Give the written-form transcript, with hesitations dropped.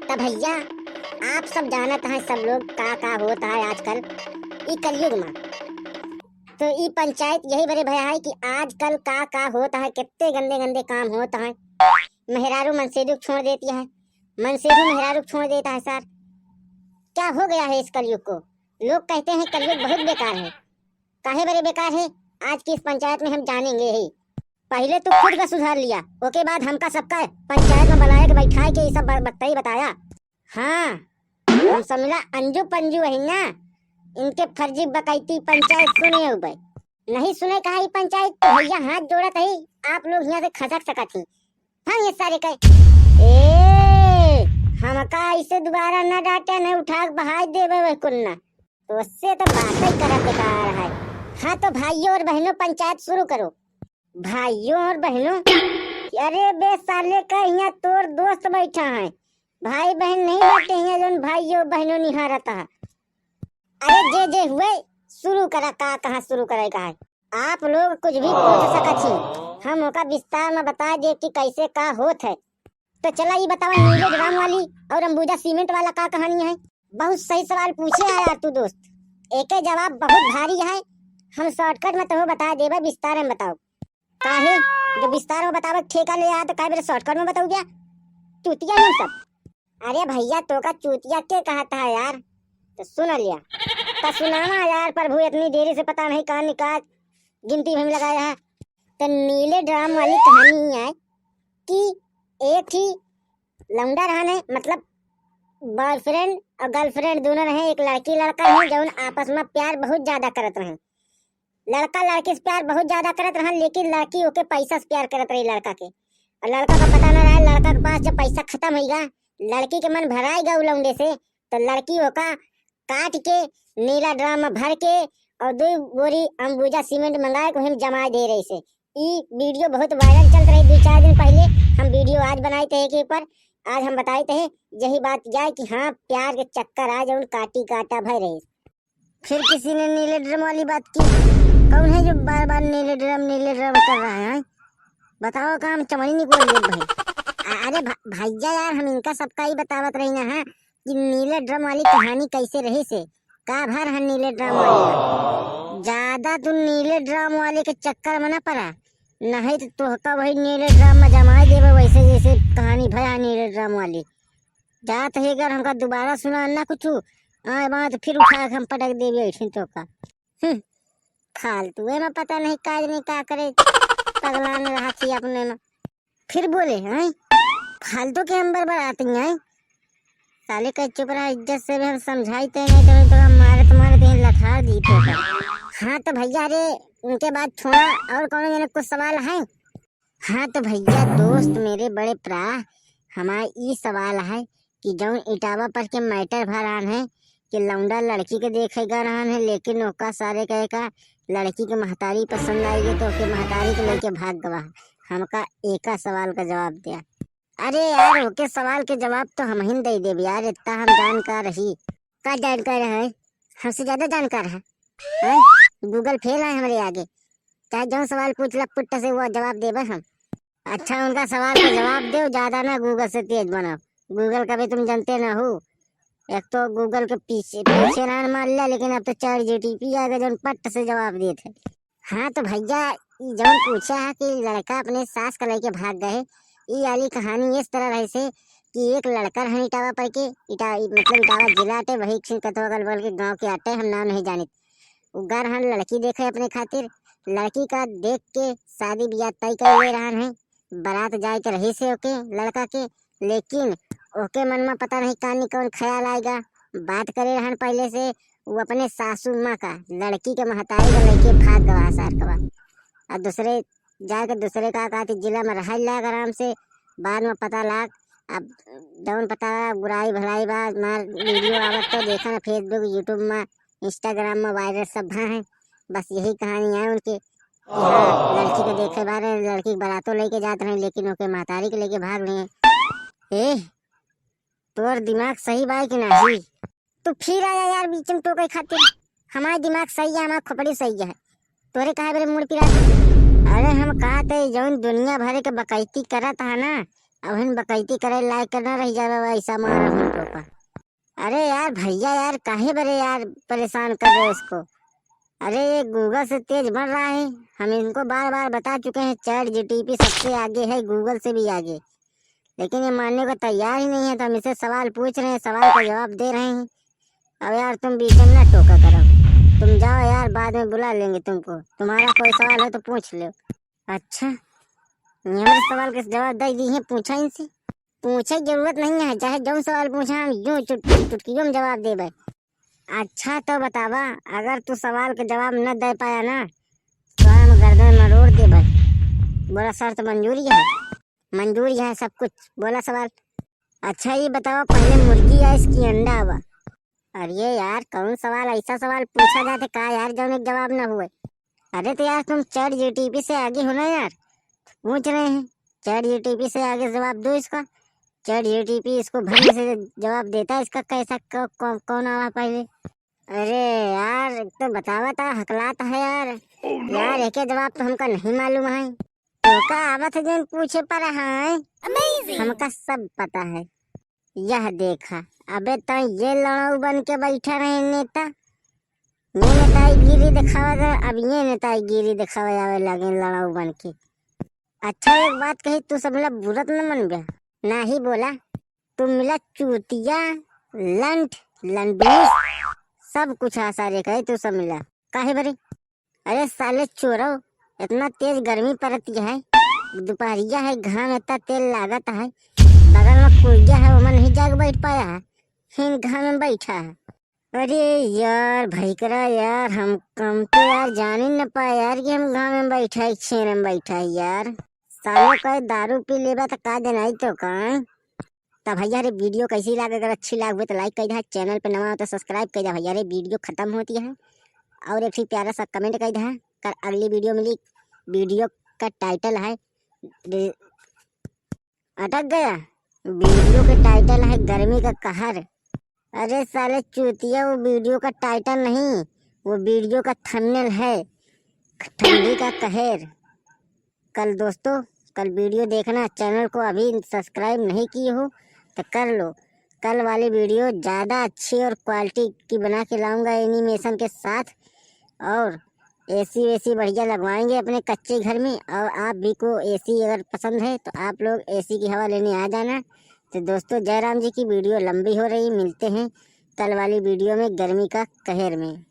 तब भैया आप सब जानत हैं सब लोग का होता है आजकल ई कलयुग में। तो ई पंचायत यही बड़े भया है कि आजकल का होता है, कितने गंदे गंदे काम होता है। मेहरारू मनसेदु छोड़ देती है, मनसेदु मेहरारू छोड़ देता है। सर क्या हो गया है इस कलयुग को? लोग कहते हैं कलयुग बहुत बेकार है। काहे बड़े बेकार है आज की इस पंचायत में हम जानेंगे ही। पहले तो खुद का सुधार लिया, ओके बाद हमका सबका पंचायत में बुलाया के बैठा के ये सब बताया। हाँ हम समझा अंजू पंजू है ना, इनके फर्जी बकैती पंचायत सुने हो भाई। नहीं सुने कहा ये पंचायत तो भैया हाथ जोड़त है आप लोग यहाँ से खसक सका थी। हाँ ये सारे कहे ए हमका इसे दोबारा न डांटे न उठा बहा देवे कुन्ना, तो उससे तो बात ही करा बेकार है। हाँ तो भाइयों और बहनों पंचायत शुरू करो। भाइयों और बहनों, अरे बे साले का यहाँ तोर दोस्त बैठा है, भाई बहन नहीं बैठे हैं जो भाइयों बहनों निहारता है। अरे जे हुए शुरू करा का कहाँ शुरू करेगा है। आप लोग कुछ भी पूछ सकत छी, हम ओका विस्तार में बता दे कि कैसे का होत है। तो चला ये बतावा नीले ड्राम वाली और अंबुजा सीमेंट वाला का कहानी है। बहुत सही सवाल पूछे है यार तू दोस्त, एक जवाब बहुत भारी है। हम शॉर्टकट में तो बता देबा, विस्तार में बताओ। काहे जो विस्तार में बतावे ठेका ले आ तो काहे मेरे शॉर्टकट में बताओ क्या चूतिया हम सब। अरे भैया तो का चूतिया के कहा था यार, तो सुन लिया तो सुनावा यार। प्रभु इतनी देरी से पता नहीं कहाँ निकाल गिनती में लगाया है। तो नीले ड्राम वाली कहानी है कि एक ही लौंडा रहने, मतलब बॉयफ्रेंड और गर्लफ्रेंड दोनों रहे। एक लड़की लड़का है जो आपस में प्यार बहुत ज्यादा करत रहे। लड़का लड़की से प्यार बहुत ज्यादा करत रहा, लेकिन लड़की ओके पैसा से प्यार करत रही लड़का के। और लड़का का पता न रहा, लड़का के पास जब पैसा खत्म होगा लड़की के मन भराएगा उ लौंडे से, तो लड़की ओका काट के नीला ड्राम में भर के और 2 बोरी अंबुजा सीमेंट मंगाए को हम जमा दे रही से। ई वीडियो बहुत वायरल चल रही 2-4 दिन पहले। हम वीडियो आज बनाए थे के ऊपर, आज हम बताए थे यही बात जाए कि हाँ प्यार के चक्कर आज उन काटी काटा भर रही। फिर किसी ने नीले ड्राम वाली बात की। कौन है जो बार बार नीले ड्राम कर रहा है? बताओ काम चमड़ी नहीं बोल दे भाई। अरे भैया यार हम इनका सबका ही बतावत रही ना है कि नीले ड्राम वाली कहानी कैसे रही से का भर है। नीले ड्राम वाली ज्यादा तुम नीले ड्राम वाले के चक्कर में न पड़ा, नहीं तो तोहका वही नीले ड्राम में जमा देवे वैसे जैसे कहानी भया नीले ड्राम वाली। जात है अगर हमका दोबारा सुना ना कुछ बात फिर उठा हम पटक देवे तो का फालतू में पता नहीं काज नहीं का करे पगला ने रहा थी अपने में। फिर बोले हैं फालतू के हम बरबराती हैं। साले का चुप रहा, इज्जत से भी हम समझाई थे नहीं तो हम मारे तुम्हारे लथार दी तो। हाँ तो भैया अरे उनके बाद छोड़ा और कौन मैंने कुछ सवाल है। हाँ तो भैया दोस्त मेरे बड़े प्रा हमारा ये सवाल है कि जो इटावा पर के मैटर भरान है कि लौंडा लड़की के देखेगा रहन है, लेकिन ओका सारे कहेगा लड़की के महतारी पसंद आएगी तो ओके महतारी को लेके भाग गवा। हमका एका सवाल का जवाब दिया। अरे यार ओके सवाल के जवाब तो हम ही दे दे यार, इतना हम जानकार ही का जानकार है, हमसे ज्यादा जानकार है। गूगल फेल है हमारे आगे, चाहे जो सवाल पूछ लपट से वो जवाब देवे हम। अच्छा उनका सवाल का जवाब दो, ज्यादा ना गूगल से तेज बनाओ। गूगल का भी तुम जानते ना हो, एक तो गूगल के पीछे ना मार लिया, लेकिन अब तो ChatGPT आएगा जो पट से जवाब दिए थे। हाँ तो भैया जो पूछा है कि लड़का अपने सास का लेके भाग गए, ये वाली कहानी इस तरह रहे से कि एक लड़का है इटावा पर के मतलब इटावा जिला आटे वही कतवा बल के गाँव के आटे, हम नाम नहीं जाने। उगर हन लड़की देखे अपने खातिर, लड़की का देख के शादी ब्याह तय कर ले रहा है। बारात जाए के रही से ओके लड़का के, लेकिन ओके मन में पता नहीं कहानी कौन ख्याल आएगा। बात करे रहन पहले से वो अपने सासू माँ का लड़की के महतारी का लेके भाग गवा सार कवा, और दूसरे जाके दूसरे का कहती जिला में रह लाग आराम से। बाद में पता लाग अब जौन पता बुराई भलाई बात मार वीडियो आवत तो देखा ना फेसबुक यूट्यूब में इंस्टाग्राम में वायरल सब है। बस यही कहानी है उनकी। हाँ लड़की को देखे बारे लड़की बारातों लेके जाते रहे, लेकिन ओके महतारी के लेके भाग लिए। तोर दिमाग सही बाई कि नहीं? तू फिर आया यार बीच में टोके खातिर। हमारा दिमाग सही है, हमारा खोपड़ी सही है, तोरे कहे मेरे मुड़ पिरा। अरे हम कहा थे जौन दुनिया भर के बकैती करत है ना अब हम बकैती करे लायक करना रह जावे ऐसा मारा हमको का। अरे यार भैया यार काहे बरे यार परेशान कर रहे हो इसको। अरे ये गूगल से तेज बढ़ रहा है। हम इनको बार बार बता चुके हैं चैट जीटीपी सबसे आगे है, गूगल से भी आगे, लेकिन ये मानने को तैयार ही नहीं है। तो हम इसे सवाल पूछ रहे हैं, सवाल का जवाब दे रहे हैं। अब यार तुम बीच में ना टोका करो, तुम जाओ यार, बाद में बुला लेंगे तुमको। तुम्हारा कोई सवाल है तो पूछ लो। अच्छा, ये हमारे सवाल के जवाब दे दी है, पूछा इनसे। पूछे जरूरत नहीं है, चाहे जो सवाल पूछा हम यूं चुटकियों में जवाब दे भाई। अच्छा तो बतावा, अगर तू सवाल के जवाब न दे पाया ना तो हम गर्दन मरोड़ दे भाई। बोला शर्त मंजूरी है? मंजूरी है सब कुछ, बोला सवाल। अच्छा ये बताओ, पहले मुर्गी या इसकी अंडा हुआ? अरे यार कौन सवाल, ऐसा सवाल पूछा जाता का यार जो जवाब न हुए। अरे तो यार तुम चैट जीटीपी से आगे हो ना यार, पूछ रहे हैं चैट जीटीपी से आगे जवाब दो इसका। चैट जीटीपी इसको भरने से जवाब देता है इसका, कैसा कौन आवा पहले। अरे यार एक तो बतावा था, हकलाता है यार। यार एक जवाब तो हमका नहीं मालूम है, तो का आवत है जो पूछे पर है, हमका सब पता है। यह देखा, अबे तो ये लड़ाऊ बन के बैठा रहे नेता, ये नेतागिरी दिखावा था, अब ये नेतागिरी दिखावा जावे लगे लड़ाऊ बन के। अच्छा एक बात कही, तू सब मिला बुरत न मन गया ना ही बोला, तुम मिला चूतिया लंठ लंडूस सब कुछ आसारे कहे तू सब मिला काहे बरे। अरे साले चोरो, इतना तेज गर्मी पड़ती है, दोपहरिया है, घाम इतना तेल लागत है, बगल में कुर्जा है, वो मन नहीं जाग बैठ पाया है, फिर घाम में बैठा है। अरे यार भाई करा यार, हम तो यार जान ही न पाए यार कि हम घाम में बैठा है, छेर में बैठा है यार। सालों का दारू पी लेबा तो का देना तो का। तब भैया रे वीडियो कैसी लगे, अगर अच्छी लगे तो लाइक कर दे, चैनल पे नवा हो तो सब्सक्राइब कर दे भैया रे। वीडियो खत्म होती है और एक प्यारा सा कमेंट कर दे, कर अगली वीडियो मिली। वीडियो का टाइटल है, अटक गया, वीडियो का टाइटल है गर्मी का कहर। अरे साले चूतिया, वो वीडियो का टाइटल नहीं, वो वीडियो का थंबनेल है, ठंडी का कहर। कल दोस्तों, कल वीडियो देखना, चैनल को अभी सब्सक्राइब नहीं किए हो तो कर लो। कल वाली वीडियो ज़्यादा अच्छी और क्वालिटी की बना के लाऊंगा एनिमेशन के साथ, और एसी वेसी बढ़िया लगवाएंगे अपने कच्चे घर में। और आप भी को एसी अगर पसंद है तो आप लोग एसी की हवा लेने आ जाना। तो दोस्तों जयराम जी की वीडियो लंबी हो रही, मिलते हैं कल वाली वीडियो में गर्मी का कहर में।